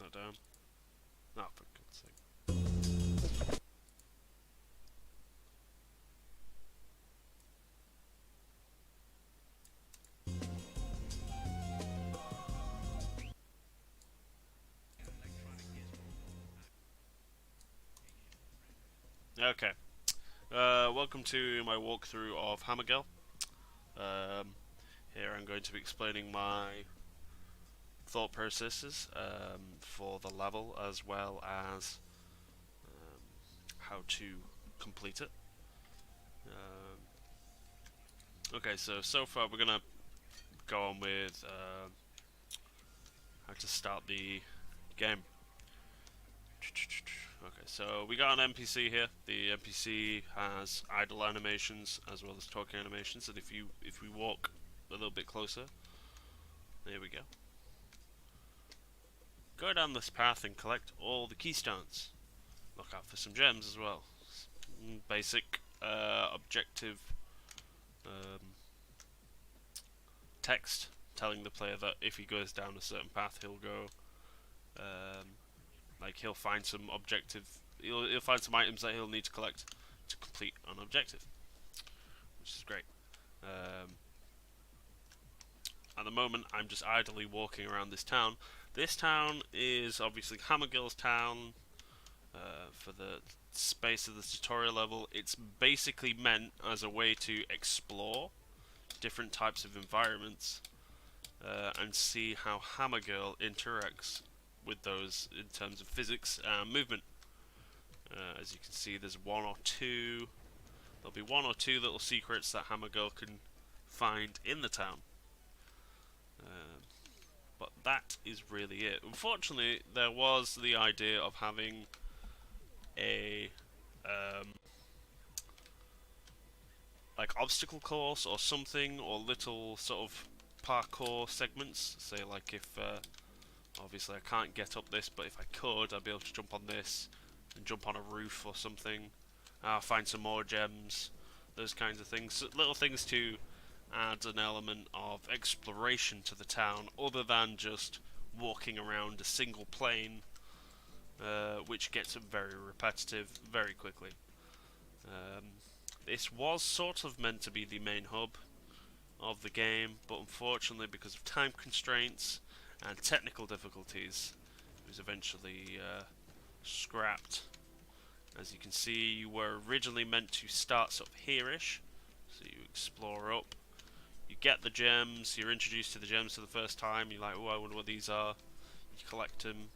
that down. Oh, for God's sake. Okay. Welcome to my walkthrough of HammerGirl. Here I'm going to be explaining my thought processes for the level as well as how to complete it. Okay, so far we're gonna go on with how to start the game. Okay, so we got an NPC here. The NPC has idle animations as well as talking animations, and if we walk a little bit closer, there we go. Go down this path and collect all the keystones. Look out for some gems as well. Basic objective text telling the player that if he goes down a certain path, he'll go like he'll find some objective. He'll find some items that he'll need to collect to complete an objective, which is great. At the moment, I'm just idly walking around this town. This town is obviously HammerGirl's town. For the space of the tutorial level, it's basically meant as a way to explore different types of environments and see how HammerGirl interacts with those in terms of physics and movement. As you can see, there's there'll be one or two little secrets that HammerGirl can find in the town. But that is really it. Unfortunately, there was the idea of having a like obstacle course or something, or little sort of parkour segments. Say like if obviously I can't get up this, but if I could, I'd be able to jump on this and jump on a roof or something. Find some more gems, those kinds of things. So little things to add an element of exploration to the town, other than just walking around a single plane, which gets very repetitive very quickly. This was sort of meant to be the main hub of the game, but unfortunately, because of time constraints and technical difficulties, it was eventually scrapped. As you can see, you were originally meant to start sort of here-ish, so you explore up, you get the gems, you're introduced to the gems for the first time, you're like, oh, I wonder what these are, you collect them.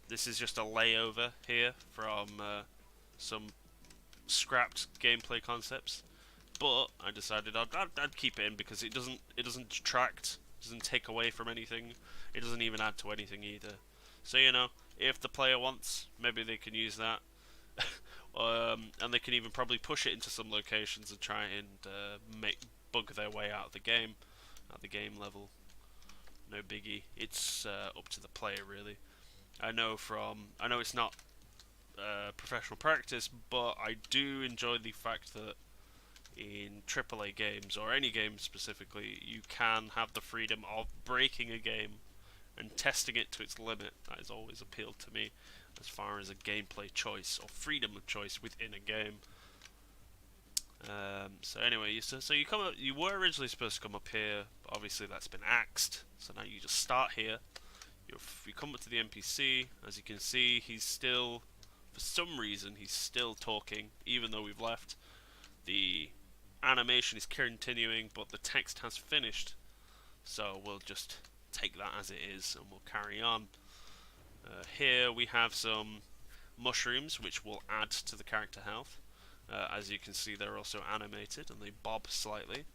This is just a layover here from some scrapped gameplay concepts, but I decided I'd keep it in because it doesn't detract, doesn't take away from anything, it doesn't even add to anything either. So you know, if the player wants, maybe they can use that, and they can even probably push it into some locations and try and bug their way out of the game, at the game level. No biggie. It's up to the player really. I know it's not professional practice, but I do enjoy the fact that in AAA games, or any game specifically, you can have the freedom of breaking a game and testing it to its limit. That has always appealed to me as far as a gameplay choice or freedom of choice within a game. So anyway, you were originally supposed to come up here, but obviously that's been axed. So now you just start here. You come up to the NPC. As you can see, he's still, for some reason, he's still talking, even though we've left. The animation is continuing, but the text has finished. So we'll just take that as it is, and we'll carry on. Here we have some mushrooms, which will add to the character health. As you can see, they're also animated, and they bob slightly,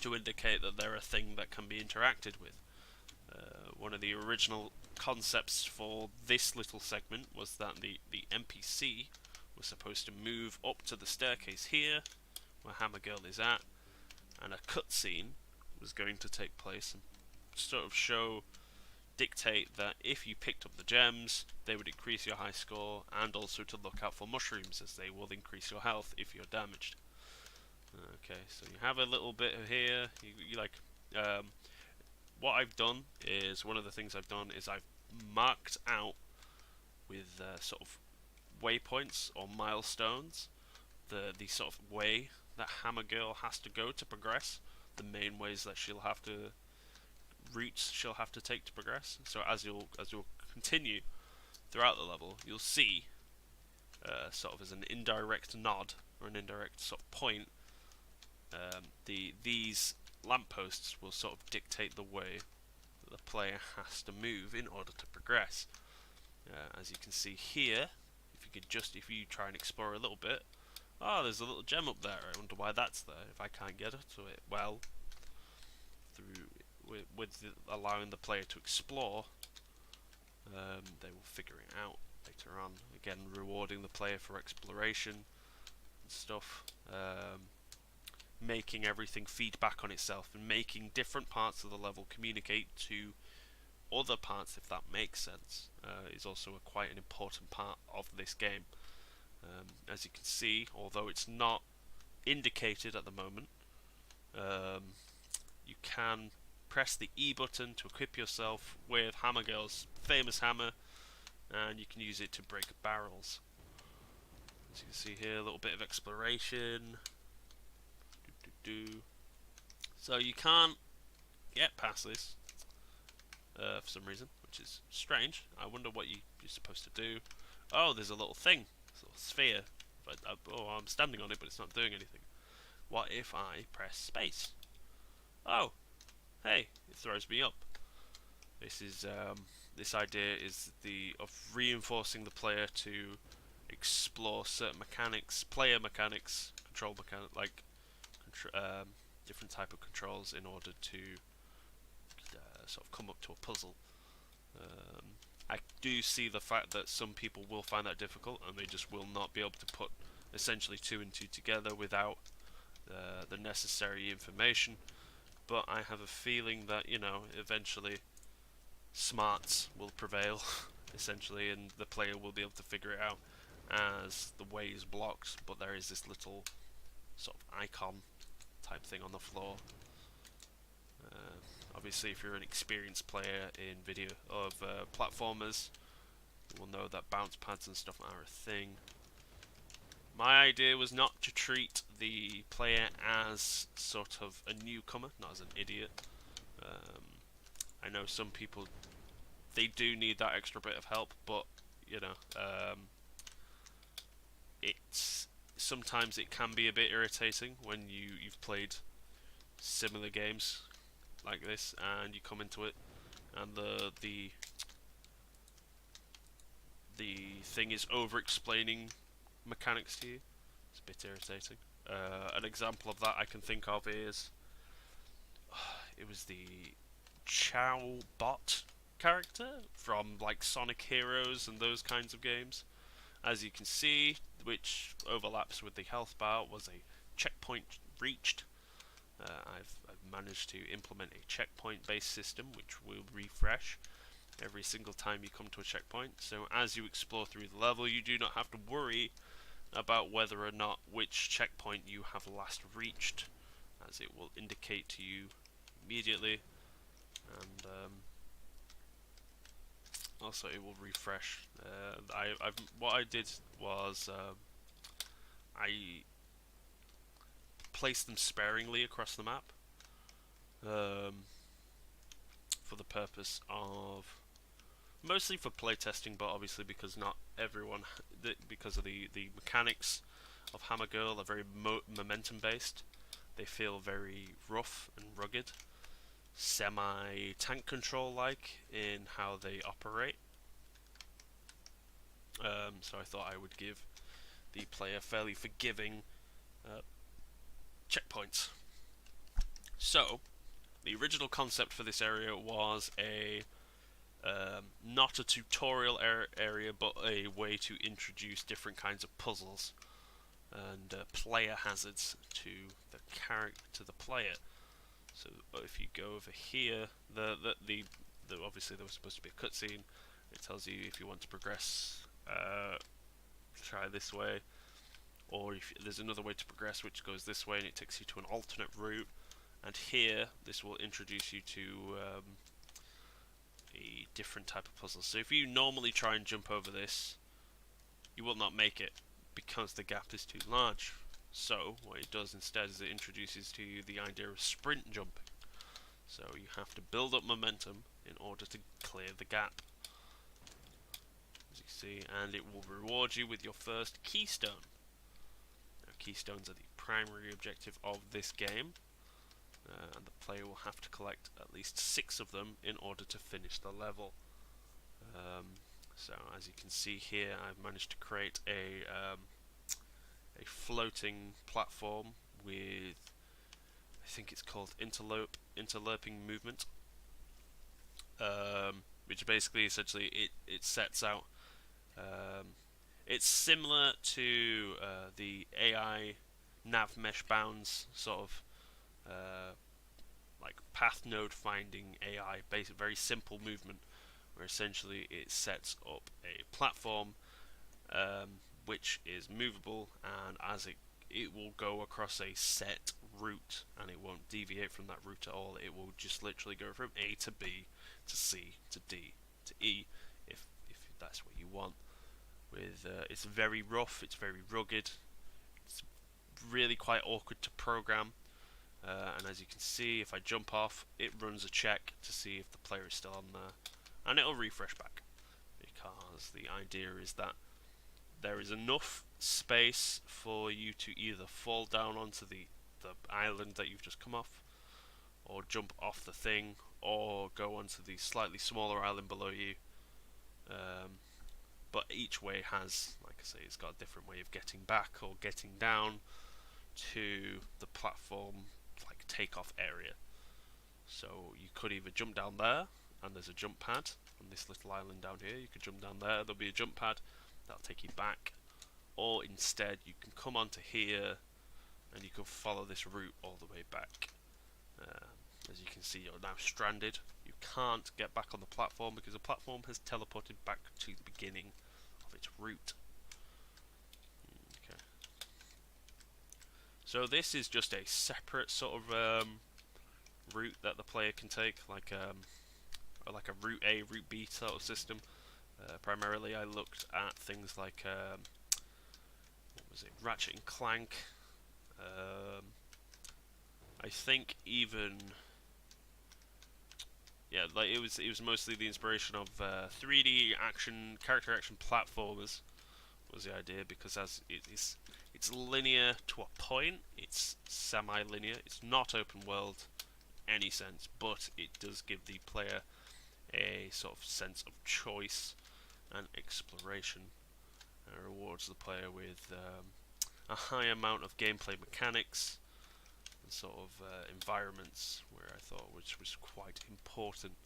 to indicate that they're a thing that can be interacted with. One of the original concepts for this little segment was that the NPC was supposed to move up to the staircase here, where HammerGirl is at, and a cutscene was going to take place and sort of dictate that if you picked up the gems, they would increase your high score, and also to look out for mushrooms, as they will increase your health if you're damaged. Okay, so you have a little bit here. You like what I've done is, one of the things I've done is I've marked out with sort of waypoints or milestones the sort of way that HammerGirl has to go to progress, the main ways that routes she'll have to take to progress. So as you'll continue throughout the level, you'll see sort of as an indirect nod or an indirect sort of point, these lampposts will sort of dictate the way that the player has to move in order to progress. As you can see here, if you try and explore a little bit, oh, there's a little gem up there. I wonder why that's there. If I can't get to it, well, allowing the player to explore, they will figure it out later on. Again, rewarding the player for exploration and stuff, making everything feed back on itself and making different parts of the level communicate to other parts, if that makes sense, is also quite an important part of this game. As you can see, although it's not indicated at the moment, you can press the E button to equip yourself with HammerGirl's famous hammer, and you can use it to break barrels. As you can see here, a little bit of exploration. So you can't get past this for some reason, which is strange. I wonder what you're supposed to do. Oh, there's a little thing, a little sphere. But I'm standing on it, but it's not doing anything. What if I press space? Oh, hey, it throws me up. This idea is of reinforcing the player to explore certain mechanics, player mechanics, control mechanics, like different type of controls in order to sort of come up to a puzzle. I do see the fact that some people will find that difficult, and they just will not be able to put essentially 2 and 2 together without the necessary information. But I have a feeling that, eventually smarts will prevail, essentially, and the player will be able to figure it out as the way is blocked, but there is this little sort of icon type thing on the floor. Obviously, if you're an experienced player in video of platformers, you will know that bounce pads and stuff are a thing. My idea was not to treat the player as sort of a newcomer, not as an idiot. I know some people, they do need that extra bit of help, but sometimes it can be a bit irritating when you've played similar games like this and you come into it and the thing is over explaining mechanics to you. It's a bit irritating. An example of that I can think of is it was the Chow Bot character from like Sonic Heroes and those kinds of games. As you can see, which overlaps with the health bar, was a checkpoint reached. I've managed to implement a checkpoint based system which will refresh every single time you come to a checkpoint. So as you explore through the level, you do not have to worry about whether or not which checkpoint you have last reached, as it will indicate to you immediately, and also it will refresh. What I did was I placed them sparingly across the map for the purpose of mostly for playtesting, but obviously because not everyone, because of the mechanics of HammerGirl are very momentum based. They feel very rough and rugged, semi-tank control like in how they operate. So I thought I would give the player fairly forgiving checkpoints. So the original concept for this area was not a tutorial area, but a way to introduce different kinds of puzzles and player hazards to the player. So if you go over here, obviously there was supposed to be a cutscene. It tells you if you want to progress, try this way, or if there's another way to progress which goes this way and it takes you to an alternate route. And here, this will introduce you to a different type of puzzle. So if you normally try and jump over this, you will not make it because the gap is too large. So what it does instead is it introduces to you the idea of sprint jumping. So you have to build up momentum in order to clear the gap, as you see, and it will reward you with your first keystone. Now, keystones are the primary objective of this game, and the player will have to collect at least 6 of them in order to finish the level. So as you can see here, I've managed to create a floating platform with, I think it's called interloping movement, which basically essentially it sets out. It's similar to the AI nav mesh bounds sort of like path node finding AI, basic, very simple movement, where essentially it sets up a platform which is movable, and as it will go across a set route, and it won't deviate from that route at all. It will just literally go from A to B to C to D to E, if that's what you want. With it's very rough, it's very rugged, it's really quite awkward to program. And as you can see, if I jump off, it runs a check to see if the player is still on there, and it'll refresh back, because the idea is that there is enough space for you to either fall down onto the island that you've just come off, or jump off the thing, or go onto the slightly smaller island below you. But each way has, like I say, it's got a different way of getting back or getting down to the platform, like takeoff area. So you could either jump down there, and there's a jump pad on this little island down here. You could jump down there, there'll be a jump pad that'll take you back, or instead you can come onto here and you can follow this route all the way back. As you can see, you're now stranded. You can't get back on the platform because the platform has teleported back to the beginning of its route. Okay. So this is just a separate sort of route that the player can take, like a route A, route B sort of system. Primarily, I looked at things like what was it, Ratchet and Clank. I think even, yeah, like it was mostly the inspiration of 3D character action platformers was the idea, because as it's linear to a point, it's semi-linear, it's not open world in any sense, but it does give the player a sort of sense of choice and exploration, and rewards the player with a high amount of gameplay mechanics and sort of environments, where I thought which was quite important,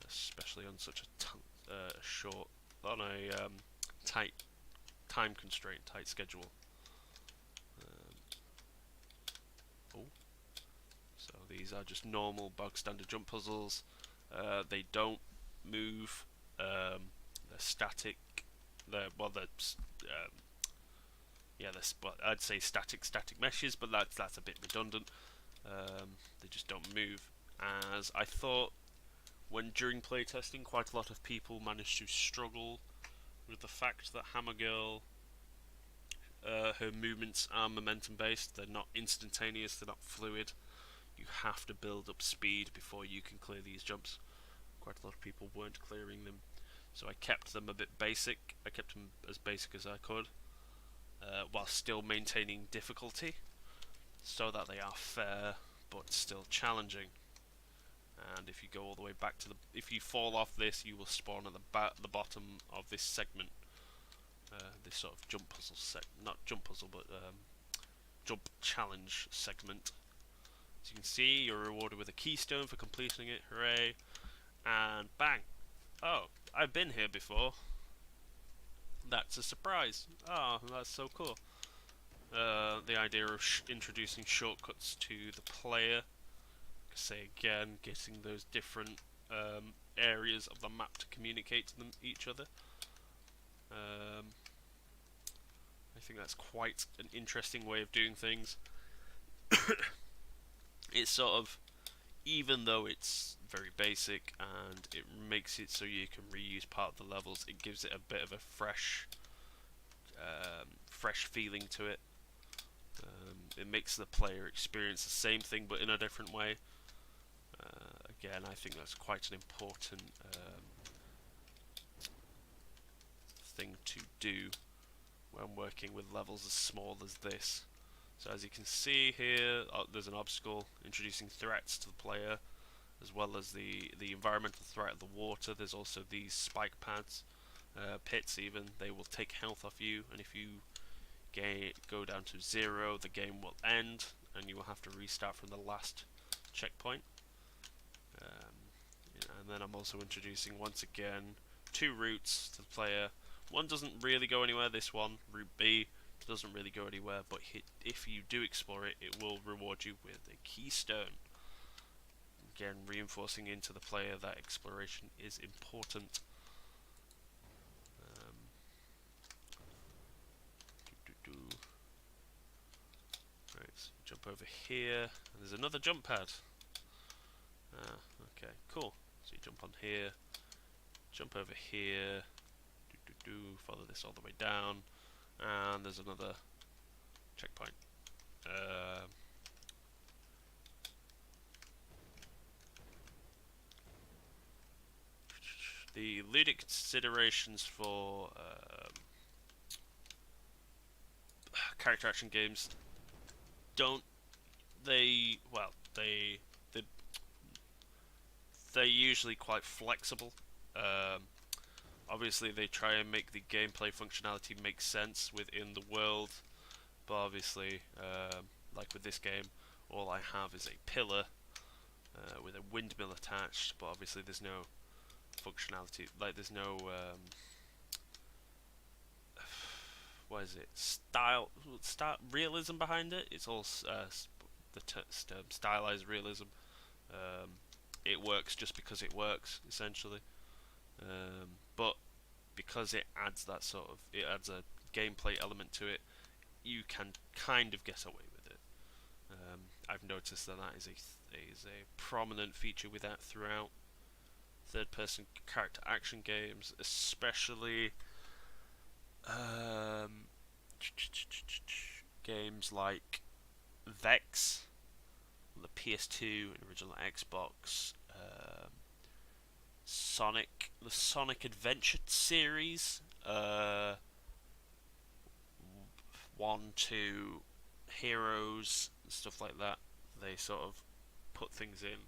especially on such a short, on a tight time constraint, tight schedule. So these are just normal bog standard jump puzzles. They don't move. They're static. I'd say static meshes, but that's a bit redundant. They just don't move. As I thought, when during playtesting, quite a lot of people managed to struggle with the fact that HammerGirl, her movements are momentum based. They're not instantaneous. They're not fluid. You have to build up speed before you can clear these jumps. Quite a lot of people weren't clearing them, so I kept them a bit basic. I kept them as basic as I could, while still maintaining difficulty, so that they are fair but still challenging. And if you go all the way back to if you fall off this, you will spawn at the bottom of this segment. This sort of jump puzzle not jump puzzle, but jump challenge segment. As you can see, you're rewarded with a keystone for completing it. Hooray! And bang! Oh, I've been here before. That's a surprise. Oh, that's so cool. The idea of introducing shortcuts to the player. Say again, getting those different areas of the map to communicate to each other. I think that's quite an interesting way of doing things. It's sort of, even though it's very basic and it makes it so you can reuse part of the levels, it gives it a bit of a fresh feeling to it. It makes the player experience the same thing but in a different way. Again, I think that's quite an important thing to do when working with levels as small as this. So as you can see here, there's an obstacle introducing threats to the player, as well as the environmental threat of the water. There's also these spike pads, pits even. They will take health off you, and if you go down to 0, the game will end, and you will have to restart from the last checkpoint. And then I'm also introducing, once again, 2 routes to the player. One doesn't really go anywhere, this one, Route B, doesn't really go anywhere, but if you do explore it, it will reward you with a keystone. Again, reinforcing into the player that exploration is important. Right, so jump over here, and there's another jump pad. Okay, cool. So you jump on here, jump over here, follow this all the way down, and there's another checkpoint. The ludic considerations for character action games they're usually quite flexible. Obviously they try and make the gameplay functionality make sense within the world, but obviously, like with this game, all I have is a pillar with a windmill attached, but obviously there's no functionality, like there's no what is it, style realism behind it. It's all stylized realism. It works just because it works, essentially. But because it adds that it adds a gameplay element to it, you can kind of get away with it. I've noticed that is a prominent feature with that throughout third-person character action games, especially games like Vex on the PS2 and original Xbox, the Sonic Adventure series, 1, 2, Heroes, and stuff like that. They sort of put things in.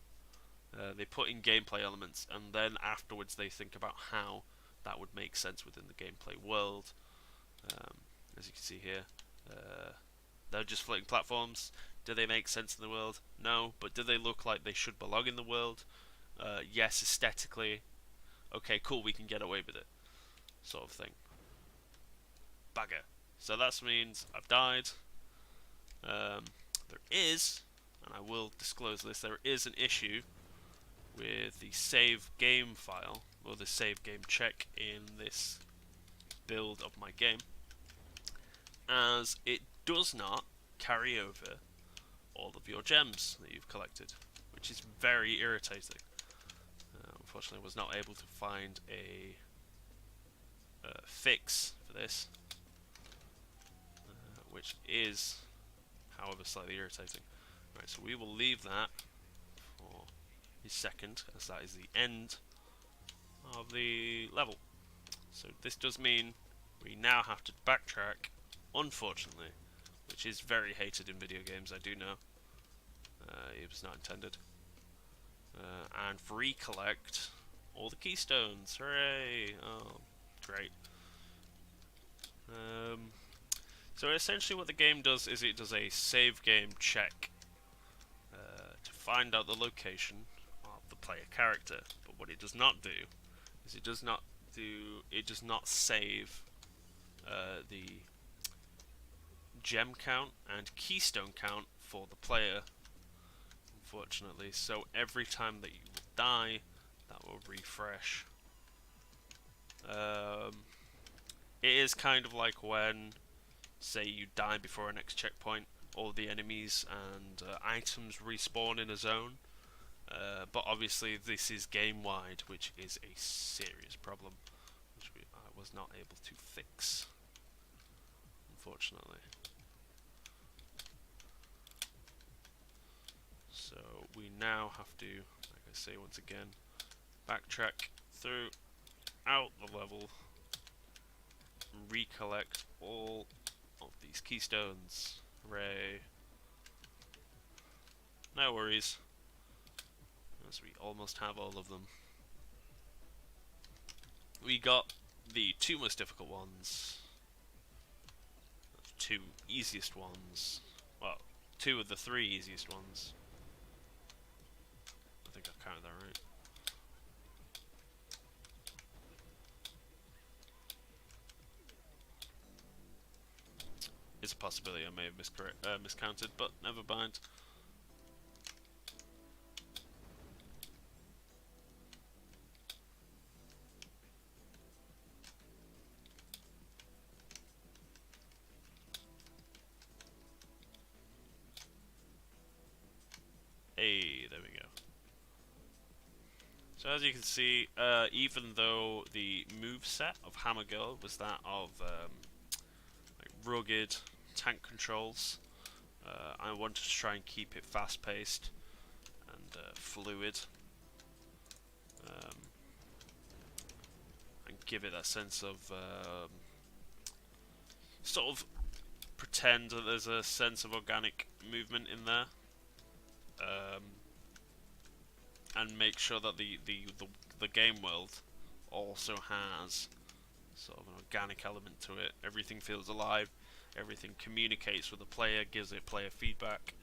They put in gameplay elements, and then afterwards they think about how that would make sense within the gameplay world. As you can see here, they're just floating platforms. Do they make sense in the world? No, but do they look like they should belong in the world? Yes, aesthetically. Okay, cool, we can get away with it, sort of thing. Bugger. So that means I've died. There is, and I will disclose this, there is an issue with the save game file, or the save game check in this build of my game, as it does not carry over all of your gems that you've collected, which is very irritating. Unfortunately, I was not able to find a fix for this, which is, however, slightly irritating. Right, so we will leave that for a second, as that is the end of the level. So this does mean we now have to backtrack, unfortunately, which is very hated in video games, I do know. It was not intended. And recollect all the keystones. Hooray! Oh, great. So essentially what the game does is it does a save game check to find out the location of the player character. But what it does not do is it does not save the gem count and keystone count for the player, unfortunately. So every time that you die, that will refresh. It is kind of like when, say, you die before a next checkpoint, all the enemies and items respawn in a zone. But obviously this is game wide, which is a serious problem, which I was not able to fix, unfortunately. So we now have to, like I say once again, backtrack throughout the level, recollect all of these keystones. Hooray. No worries, as we almost have all of them. We got the two most difficult ones, the two easiest ones, well, two of the three easiest ones. I think I've counted that right. It's a possibility I may have miscounted, but never mind. Hey, there we go. So as you can see, even though the moveset of HammerGirl was that of like rugged tank controls, I wanted to try and keep it fast-paced and fluid, and give it that sense of sort of pretend that there's a sense of organic movement in there. And make sure that the game world also has sort of an organic element to it. Everything feels alive, everything communicates with the player, gives it player feedback,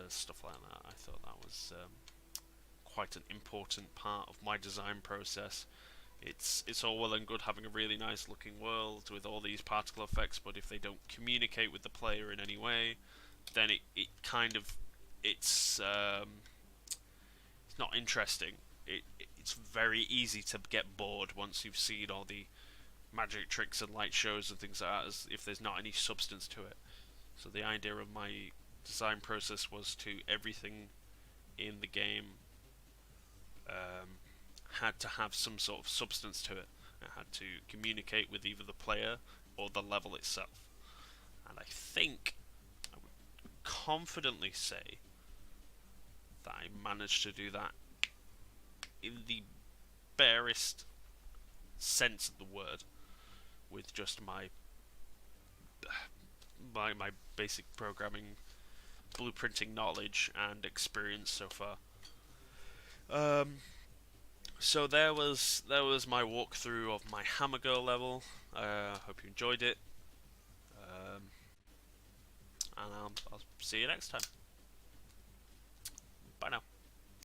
stuff like that. I thought that was quite an important part of my design process. It's all well and good having a really nice looking world with all these particle effects, but if they don't communicate with the player in any way, then it kind of it's not interesting. It's very easy to get bored once you've seen all the magic tricks and light shows and things like that, as if there's not any substance to it. So the idea of my design process was to everything in the game had to have some sort of substance to it. It had to communicate with either the player or the level itself. And I think I would confidently say that I managed to do that in the barest sense of the word, with just my basic programming, blueprinting knowledge and experience so far. So there was my walkthrough of my HammerGirl level. Hope you enjoyed it, and I'll see you next time. Bye now.